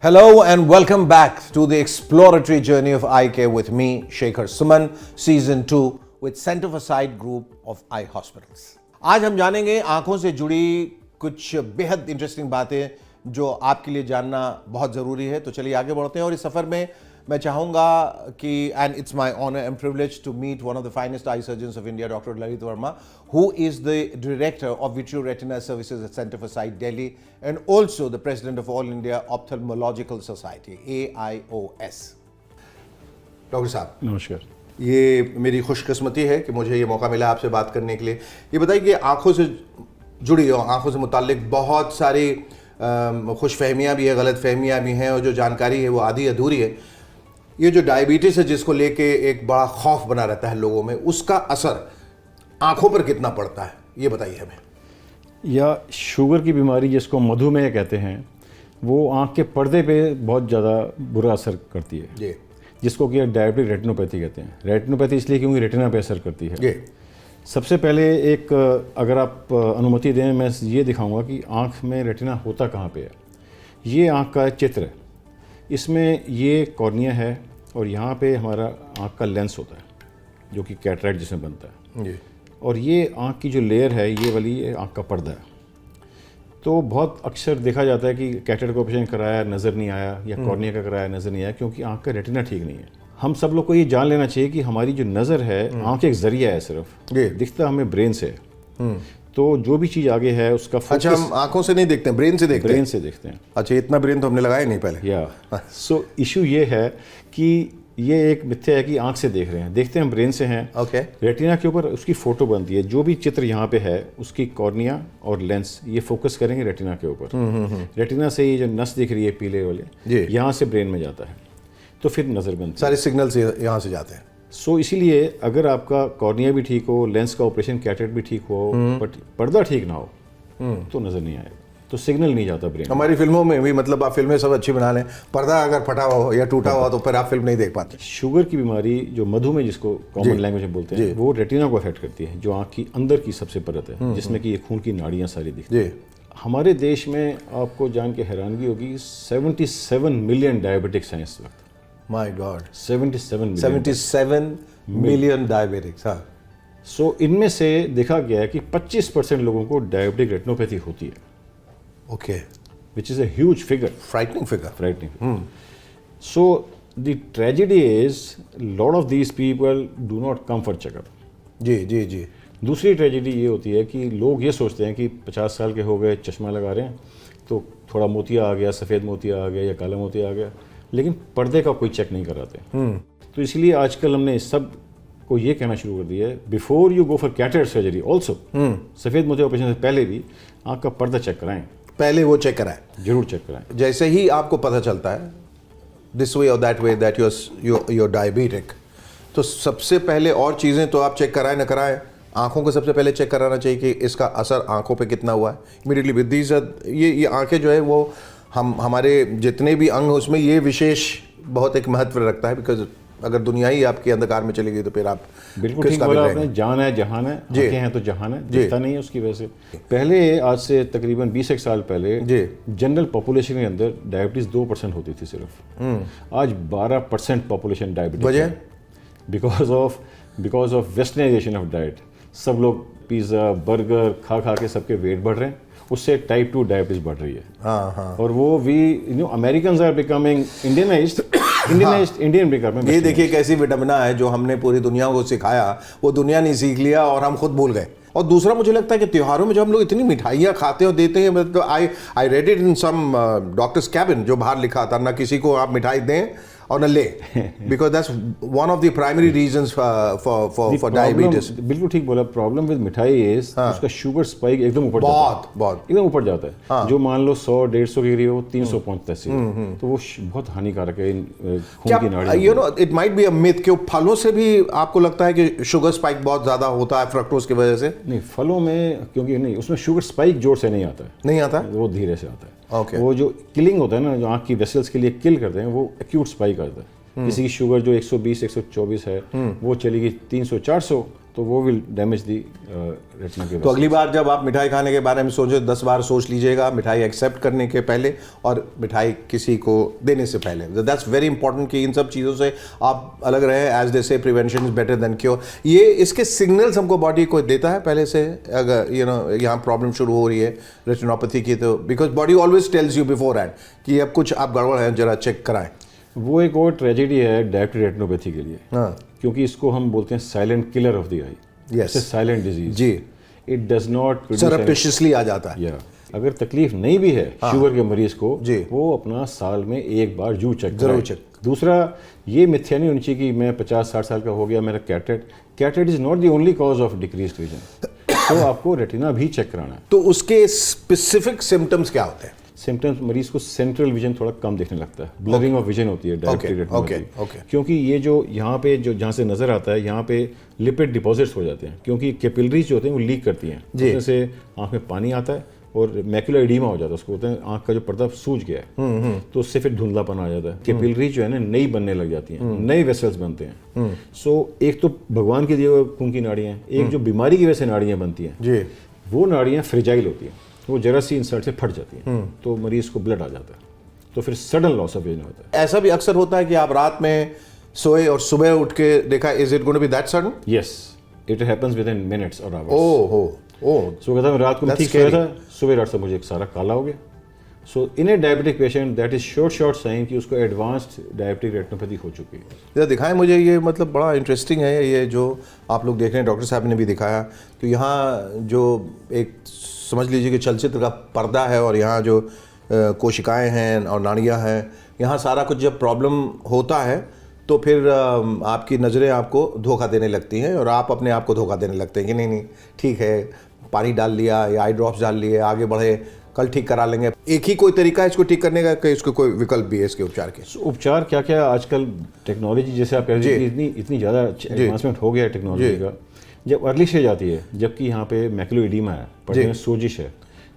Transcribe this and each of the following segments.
Hello and welcome back to the exploratory journey of eye care with me, Shekhar Suman, Season 2 with Center for Sight Group of Eye Hospitals. आज हम जानेंगे आंखों से जुड़ी कुछ बेहद इंटरेस्टिंग बातें जो आपके लिए जानना बहुत ज़रूरी है। तो चलिए आगे बढ़ते हैं और इस सफ़र में मैं चाहूँगा कि and it's my honour and privilege to meet one of the finest eye surgeons of India, doctor Lalit Verma, who is the director of Vitreoretina Services at Center for Sight Delhi and also the president of All India Ophthalmological Society, AIOS. Doctor साहब नमस्कार। ये मेरी खुशकिस्मती है कि मुझे ये मौका मिला आपसे बात करने के लिए। ये बताइए कि आँखों से जुड़ी और आँखों से मुताल्लिक बहुत सारी खुशफहमियाँ भी है, गलत फहमियाँ भी हैं और जो जानकारी है वो आधी अधूरी है। ये जो डायबिटीज़ है जिसको लेके एक बड़ा खौफ बना रहता है लोगों में, उसका असर आँखों पर कितना पड़ता है ये बताइए हमें। या शुगर की बीमारी जिसको मधुमेह कहते हैं, वो आँख के पर्दे पे बहुत ज़्यादा बुरा असर करती है जी, जिसको कि डायबिटिक रेटिनोपैथी कहते हैं। रेटिनोपैथी इसलिए क्योंकि रेटिना पे असर करती है। जी। सबसे पहले एक अगर आप अनुमति दें, मैं ये दिखाऊंगा कि आँख में रेटिना होता कहाँ पे है। ये आँख का चित्र है, इसमें ये कॉर्निया है और यहाँ पे हमारा आँख का लेंस होता है जो कि कैटरैक्ट जिसमें बनता है जी। और ये आँख की जो लेयर है ये वाली आँख का पर्दा है। तो बहुत अक्सर देखा जाता है कि कैटरैक्ट का ऑपरेशन कराया नज़र नहीं आया या कॉर्निया का कराया नज़र नहीं आया क्योंकि आँख का रेटिना ठीक नहीं है। हम सब लोग को ये जान लेना चाहिए कि हमारी जो नज़र है आँख एक जरिया है, सिर्फ दिखता हमें ब्रेन से। तो जो भी चीज़ आगे है उसका फोकस। अच्छा, हम आंखों से नहीं देखते हैं, ब्रेन से देखते हैं। ब्रेन से देखते हैं। अच्छा, इतना ब्रेन तो हमने लगाया नहीं पहले। या सो इशू ये है कि ये एक मिथ्या है कि आंख से देख रहे हैं, देखते हैं हम ब्रेन से हैं। ओके। रेटिना के ऊपर उसकी फोटो बनती है, जो भी चित्र यहाँ पे है उसकी कॉर्निया और लेंस ये फोकस करेंगे रेटिना के ऊपर। रेटिना से ये जो नस दिख रही है पीले वाले, यहाँ से ब्रेन में जाता है तो फिर नज़र बनती है। सारे सिग्नल्स यहाँ से जाते हैं। सो इसीलिए अगर आपका कॉर्निया भी ठीक हो, लेंस का ऑपरेशन कैटरेक्ट भी ठीक हो, बट पर्दा ठीक ना हो तो नज़र नहीं आएगा, तो सिग्नल नहीं जाता ब्रेन। हमारी फिल्मों में भी, मतलब आप फिल्में सब अच्छी बना लें, पर्दा अगर फटा हुआ हो या टूटा हुआ तो फिर आप फिल्म नहीं देख पाते। शुगर की बीमारी जो मधुमेह जिसको कॉमन लैंग्वेज में बोलते हैं, वो रेटिना को अफेक्ट करती है, जो आँख की अंदर की सबसे परत है जिसमें कि ये खून की नाड़ियाँ सारी दिखती हैं। हमारे देश में आपको जान के हैरानगी होगी 77 मिलियन डायबिटिक्स हैं इस वक्त। My God, 77 million diabetics. हाँ। सो इनमें से देखा गया है कि 25% लोगों को डायबिटिक रेटिनोपैथी होती है। Okay. Which is a huge figure, frightening figure. Frightening. So the tragedy is lot of these people do not come for checkup. जी जी जी। दूसरी ट्रेजेडी ये होती है कि लोग ये सोचते हैं कि 50 साल के हो गए, चश्मा लगा रहे हैं तो थोड़ा मोतिया आ गया, सफ़ेद मोतिया आ गया या काला मोतिया आ गया, लेकिन पर्दे का कोई चेक नहीं कराते। तो इसलिए आजकल हमने सब को ये कहना शुरू कर दिया है, before you go for cataract surgery also, सफ़ेद मोतिया ऑपरेशन से पहले भी आँख का पर्दा चेक कराएं, पहले वो चेक कराएं, जरूर चेक कराएं। जैसे ही आपको पता चलता है दिस वे और that way that you're diabetic, तो सबसे पहले और चीज़ें तो आप चेक कराएं ना कराएं, आंखों को सबसे पहले चेक कराना चाहिए कि इसका असर आंखों पे कितना हुआ है। इमीडिएटली विद दीज ये आंखें जो है वो हमारे जितने भी अंग उसमें ये विशेष बहुत एक महत्व रखता है, बिकॉज अगर दुनिया ही आपके अंधकार में चली गई तो फिर आप बिल्कुल ठीक बोला आपने। जान है जहान है, आंखें हैं तो जहान है, दिखता नहीं है उसकी वजह से। पहले आज से तकरीबन 20 साल पहले जनरल पॉपुलेशन के अंदर डायबिटीज़ 2% होती थी सिर्फ। आज 12% पॉपुलेशन डायबिटीज। वजह because of westernization of diet. सब लोग पिज़्ज़ा बर्गर खा खा के सबके वेट बढ़ रहे हैं, उससे टाइप 2 डायबिटीज़ बढ़ रही है। हाँ। और वो Americans are becoming Indian becoming. ये देखिए कैसी विडम्बना है, जो हमने पूरी दुनिया को सिखाया वो दुनिया ने सीख लिया और हम खुद भूल गए। और दूसरा मुझे लगता है कि त्योहारों में जब हम लोग इतनी मिठाइयाँ खाते और देते हैं, मतलब I read it in some doctor's cabin, जो बाहर लिखा था ना किसी को आप मिठाई दें और न ले, because that's one of the primary reasons for diabetes. बिल्कुल ठीक बोला। प्रॉब्लम विद मिठाई इज उसका शुगर स्पाइक एकदम ऊपर बहुत एकदम ऊपर जाता है। हाँ। जो मान लो 100-150 की हो 300 पहुंचता है, तो वो बहुत हानिकारक है खून की नाड़ी। You know it might be a myth कि फलों से भी आपको लगता है कि शुगर स्पाइक बहुत ज्यादा होता है फ्रक्टोज की वजह से? नहीं, फलों में क्योंकि नहीं, उसमें शुगर स्पाइक जोर से नहीं आता है, नहीं आता, वो धीरे से आता है। Okay. वो जो किलिंग होता है ना, जो आँख की वेसल्स के लिए किल करते हैं, वो एक्यूट स्पाइक आता है। किसी की शुगर जो 120-124 है वो चली गई 300-400, तो वो विल डैमेज दी रेटिना के तो अगली बार जब आप मिठाई खाने के बारे में सोचो 10 बार सोच लीजिएगा मिठाई एक्सेप्ट करने के पहले और मिठाई किसी को देने से पहले। दैट्स वेरी इंपॉर्टेंट कि इन सब चीज़ों से आप अलग रहे। एज दे से prevention is better than cure. ये इसके सिग्नल्स हमको बॉडी को देता है पहले से, अगर यहाँ प्रॉब्लम शुरू हो रही है रेटिनोपैथी की, तो because body always tells you before hand कि अब कुछ आप गड़बड़ है, जरा चेक कराएं। वो एक और ट्रेजेडी है डायबिटिक रेटिनोपैथी के लिए। हाँ, क्योंकि इसको हम बोलते हैं silent killer of the eye. Yes. Silent disease जी, इट डज नॉट सरप्टिशियसली आ जाता है। या अगर तकलीफ नहीं भी है शुगर के मरीज को जी, वो अपना साल में एक बार जरूर चेक जरूर कराए। चेक। दूसरा, ये मिथ्या नहीं होनी चाहिए कि मैं 50-60 साल का हो गया मेरा cataract is not the only cause of decreased vision. तो आपको रेटिना भी चेक कराना है। तो उसके स्पेसिफिक सिम्टम्स क्या होते हैं? सिम्टम्स, मरीज को सेंट्रल विजन थोड़ा कम देखने लगता है, ब्लरिंग ऑफ विजन होती है डायबिटिक रेटिनोपैथी। क्योंकि ये जो यहाँ पे जो जहाँ से नजर आता है यहाँ पे लिपिड डिपॉजिट्स हो जाते हैं, क्योंकि कैपिलरीज जो होते हैं वो लीक करती हैं, उसमें से आंख में पानी आता है और मैक्युलर एडीमा हो जाता है, उसको बोलते हैं आंख का जो पर्दा सूज गया है, तो उससे फिर धुंधलापन आ जाता है। कैपिलरीज जो है ना नई बनने लग जाती हैं, नए वेसल्स बनते हैं। सो एक तो भगवान के दिए हुए खून की नाड़ियाँ, एक जो बीमारी की वजह से नाड़ियाँ बनती हैं जी, वो नाड़ियाँ फ्रेजाइल होती हैं, वो जरा सी इंसर्ट से फट जाती हैं, तो मरीज को ब्लड आ जाता है, तो फिर सडन लॉस ऑफ विजन होता है। ऐसा भी अक्सर होता है कि आप रात में सोए और सुबह उठ के देखा, is it going to be that sudden? Yes, it happens within minutes और आवर्स। ओह, सो कहता मैं रात को ठीक सोया था, सुबह रात से मुझे एक सारा काला हो गया। So in a diabetic patient that is short sign कि उसको एडवांस्ड डायबिटिक रेटिनोपैथी हो चुकी है। जरा दिखाएं मुझे, ये मतलब बड़ा इंटरेस्टिंग है ये जो आप लोग देख रहे हैं, डॉक्टर साहब ने भी दिखाया। तो यहाँ जो एक समझ लीजिए कि चलचित्र का पर्दा है और यहाँ जो कोशिकाएं हैं और नाड़ियाँ हैं, यहाँ सारा कुछ जब प्रॉब्लम होता है तो फिर आपकी नज़रें आपको धोखा देने लगती हैं और आप अपने आप को धोखा देने लगते हैं कि नहीं नहीं ठीक है, पानी डाल लिया या आई ड्रॉप्स डाल लिए, आगे बढ़े, कल ठीक करा लेंगे। एक ही कोई तरीका है इसको ठीक करने का कि इसको कोई विकल्प भी है इसके उपचार के? उपचार क्या क्या आजकल टेक्नोलॉजी, जैसे आप कह रहे हैं इतनी ज़्यादा एडवांसमेंट हो गया है टेक्नोलॉजी का, जब अर्ली स्टेज आती है, जबकि यहाँ पे मैक्युलर एडीमा है, पर्दे में सोजिश है,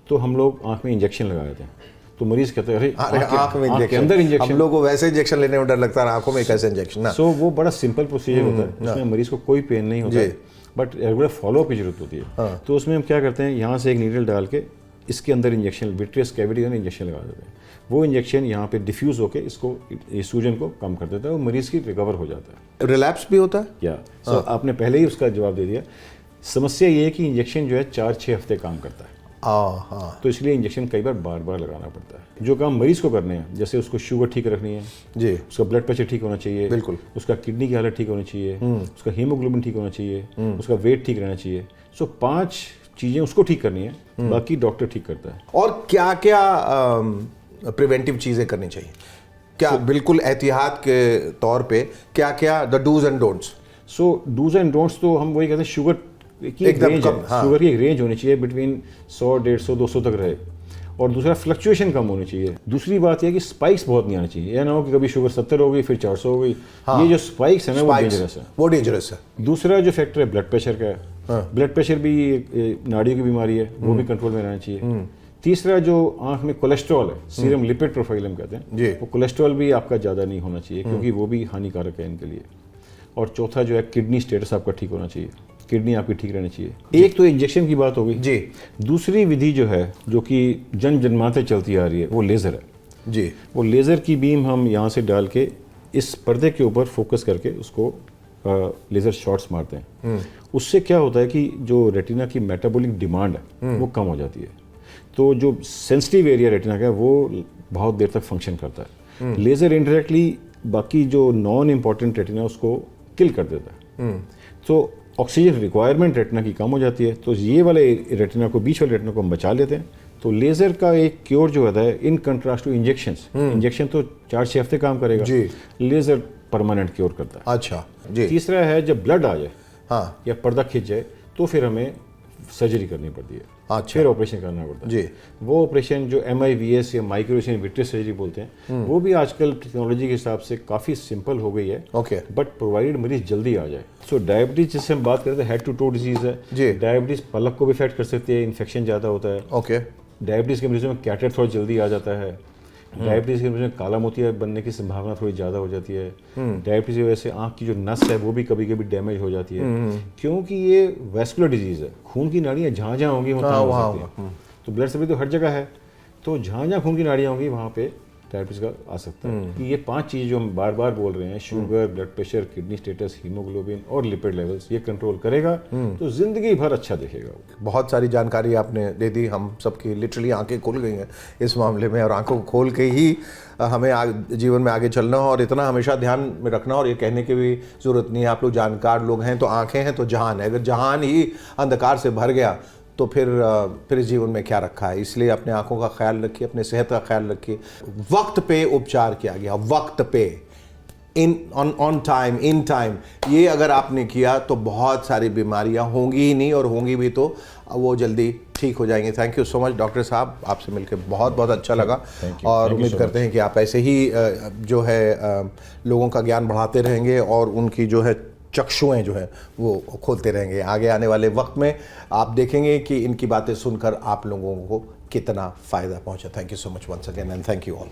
तो हम लोग आँख में इंजेक्शन लगा देते हैं। तो मरीज कहते हैं अरे आँख में इंजेक्शन, अंदर इंजेक्शन, हम लोग को वैसे इंजेक्शन लेने में डर लगता है, आँखों में कैसे इंजेक्शन ना। सो वो बड़ा सिंपल प्रोसीजर होता है, उसमें मरीज को कोई पेन नहीं होता है, बट रेगुलर फॉलोअप की जरूरत होती है। तो उसमें हम क्या करते हैं, यहाँ से एक नीडल डाल के इसके अंदर इंजेक्शन, विट्रियस कैविटी में इंजेक्शन लगा देते हैं। वो इंजेक्शन यहाँ पे डिफ्यूज होकर इसको, इस सूजन को कम कर देता है और मरीज की रिकवर हो जाता है। रिलैप्स भी होता है या सो आपने पहले ही उसका जवाब दे दिया। समस्या ये है कि इंजेक्शन जो है 4-6 हफ्ते काम करता है, हाँ, तो इसलिए इंजेक्शन कई बार बार लगाना पड़ता है। जो काम मरीज को करने हैं, जैसे उसको शुगर ठीक रखनी है जी, उसका ब्लड प्रेशर ठीक होना चाहिए, बिल्कुल, उसका किडनी की हालत ठीक होनी चाहिए, उसका हीमोग्लोबिन ठीक होना चाहिए, उसका वेट ठीक रहना चाहिए। सो 5 चीज़ें उसको ठीक करनी है, बाकी डॉक्टर ठीक करता है। और क्या क्या प्रिवेंटिव चीज़ें करनी चाहिए? क्या बिल्कुल एहतियात के तौर पे क्या क्या the do's and don'ts? So do's and don'ts तो हम वही कहते हैं, शुगर की एक रेंज है, शुगर की एक रेंज होनी चाहिए, बिटवीन 100, 150, 200 तक रहे। और दूसरा, फ्लक्चुएशन कम होनी चाहिए। दूसरी बात यह कि स्पाइक्स बहुत नहीं आनी चाहिए, यह ना हो कि कभी शुगर 70 हो गई फिर 400 हो गई। ये जो स्पाइक्स है ना, वो डेंजरस है। दूसरा जो फैक्टर है ब्लड प्रेशर का है, ब्लड प्रेशर भी नाड़ियों की बीमारी है, वो भी कंट्रोल में रहना चाहिए। तीसरा जो आंख में कोलेस्ट्रॉल है, सीरम लिपिड प्रोफाइल हम कहते हैं, वो कोलेस्ट्रॉल भी आपका ज़्यादा नहीं होना चाहिए, क्योंकि वो भी हानिकारक है इनके लिए। और चौथा जो है, किडनी स्टेटस आपका ठीक होना चाहिए, किडनी आपकी ठीक रहनी चाहिए। एक तो इंजेक्शन की बात हो गई जी। दूसरी विधि जो है, जो कि जन्माते चलती आ रही है, वो लेज़र है जी। वो लेज़र की बीम हम यहाँ से डाल के इस पर्दे के ऊपर फोकस करके उसको लेज़र शॉट्स मारते हैं। उससे क्या होता है कि जो रेटिना की मेटाबॉलिक डिमांड है वो कम हो जाती है, तो जो सेंसिटिव एरिया रेटिना का है वो बहुत देर तक फंक्शन करता है। लेज़र इनडायरेक्टली बाकी जो नॉन इम्पॉर्टेंट रेटिना उसको किल कर देता है, तो ऑक्सीजन रिक्वायरमेंट रेटिना की कम हो जाती है। तो ये वाले रेटिना को, बीच वाले रेटिना को हम बचा लेते हैं। तो लेज़र का एक क्योर जो होता है, इन कंट्रास्ट टू इंजेक्शन तो 4-6 हफ्ते काम करेगा, लेज़र परमानेंट क्योर करता है। अच्छा जी। तीसरा है, जब ब्लड आ जाए या पर्दा खिंच जाए तो फिर हमें सर्जरी करनी पड़ती है, फिर ऑपरेशन करना पड़ता है जी। वो ऑपरेशन जो MIVS या माइक्रोविजन विट्रियस सर्जरी बोलते हैं, वो भी आजकल टेक्नोलॉजी के हिसाब से काफ़ी सिंपल हो गई है, बट प्रोवाइडेड मरीज जल्दी आ जाए। सो डायबिटीज जिससे हम बात करते हैं, हेड टू टो डिजीज है जी। डायबिटीज पलक को भी इफेक्ट कर सकती है, इन्फेक्शन ज़्यादा होता है। डायबिटीज के मरीजों में कैटरेक्ट थोड़ा जल्दी आ जाता है। डायबिटीज़ की वजह से काला मोतिया बनने की संभावना थोड़ी ज़्यादा हो जाती है। डायबिटीज़ की वजह से आँख की जो नस है वो भी कभी कभी डैमेज हो जाती है, क्योंकि ये वैस्कुलर डिजीज़ है। खून की नाड़ियाँ जहाँ जहाँ होंगी वहाँ हो सकती है। तो ब्लड सप्लाई तो हर जगह है, तो जहाँ जहाँ खून की नाड़ियाँ होंगी वहाँ पे डायबिटीज़ का आ सकता है। कि ये 5 चीज़ जो हम बार बार बोल रहे हैं, sugar, blood pressure, kidney status, haemoglobin और लिपिड लेवल्स, ये कंट्रोल करेगा तो ज़िंदगी भर अच्छा दिखेगा। बहुत सारी जानकारी आपने दे दी, हम सबकी लिटरली आंखें खुल गई हैं इस मामले में, और आंखों को खोल के ही हमें जीवन में आगे चलना हो, और इतना हमेशा ध्यान में रखना, और ये कहने की भी ज़रूरत नहीं है, आप लोग जानकार लोग हैं तो आंखें हैं तो जहान है। अगर जहान ही अंधकार से भर गया तो फिर इस जीवन में क्या रखा है। इसलिए अपने आंखों का ख्याल रखिए, अपने सेहत का ख्याल रखिए। वक्त पे उपचार किया गया, वक्त पे, इन टाइम, ये अगर आपने किया तो बहुत सारी बीमारियां होंगी ही नहीं, और होंगी भी तो वो जल्दी ठीक हो जाएंगे। Thank you so much doctor साहब, आपसे मिलकर बहुत बहुत अच्छा लगा, और उम्मीद करते हैं कि आप ऐसे ही जो है लोगों का ज्ञान बढ़ाते रहेंगे, और उनकी जो है चक्षुएं जो है वो खोलते रहेंगे। आगे आने वाले वक्त में आप देखेंगे कि इनकी बातें सुनकर आप लोगों को कितना फ़ायदा पहुंचा। Thank you so much once again, and thank you all.